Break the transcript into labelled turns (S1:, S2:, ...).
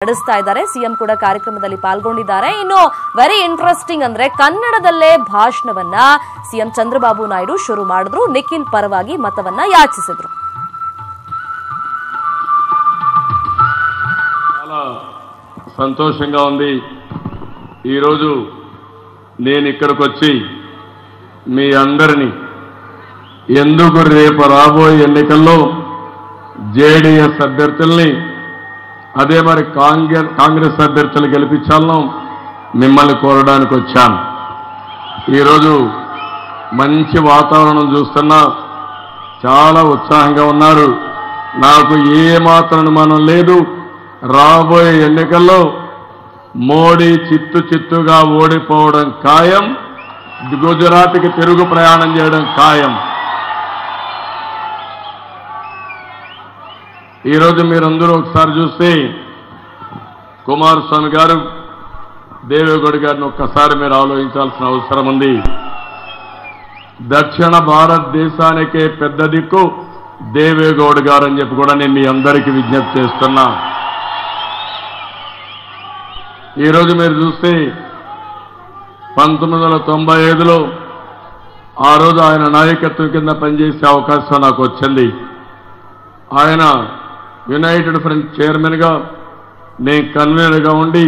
S1: ನಡೆಸ್ತಾ ಇದ್ದಾರೆ ಸಿಎಂ ಕೂಡ ಕಾರ್ಯಕ್ರಮದಲ್ಲಿ ಪಾಲ್ಗೊಂಡಿದ್ದಾರೆ ಇನ್ನು ವೆರಿ ಇಂಟ್ರೆಸ್ಟಿಂಗ್ ಅಂದ್ರೆ ಕನ್ನಡದಲ್ಲೇ ಭಾಷಣವನ್ನ ಸಿಎಂ ಚಂದ್ರಬಾಬು ನಾಯ್ಡು ಶುರು ಮಾಡಿದ್ರು ನಿಖಿಲ್ ಪರವಾಗಿ ಮತವನ್ನ ಯಾಚಿಸಿದ್ರು
S2: చాలా సంతోషంగా ఉంది ఈ రోజు నేను ఇక్కడికి వచ్చి మీ అందరిని ఎందుకు రేపు రాబోయే ఎన్నికల్లో జేడీఎస్ అభ్యర్థుల్ని అదే మరి కాంగ్రెస్ అభ్యర్థులు గెలిపించాలను మిమ్మల్ని కోరడానికి వచ్చాను ఈరోజు మంచి వాతావరణం చూస్తున్నా చాలా ఉత్సాహంగా ఉన్నారు నాకు ఏ మాత్రం అనుమానం లేదు రాబోయే ఎన్నికల్లో మోడీ చిత్తుగా ఓడిపోవడం ఖాయం గుజరాత్కి తిరుగు ప్రయాణం చేయడం ఖాయం ఈరోజు మీరందరూ ఒకసారి చూస్తే కుమారస్వామి గారు దేవేగౌడ గారిని ఒక్కసారి మీరు ఆలోచించాల్సిన అవసరం ఉంది దక్షిణ భారతదేశానికే పెద్ద దిక్కు దేవేగౌడ గారు అని చెప్పి కూడా నేను మీ అందరికీ విజ్ఞప్తి చేస్తున్నా ఈరోజు మీరు చూస్తే 1995లో ఆ రోజు ఆయన నాయకత్వం కింద పనిచేసే అవకాశం నాకు వచ్చింది ఆయన యునైటెడ్ ఫ్రంట్ చైర్మన్గా నేను కన్వీనర్గా ఉండి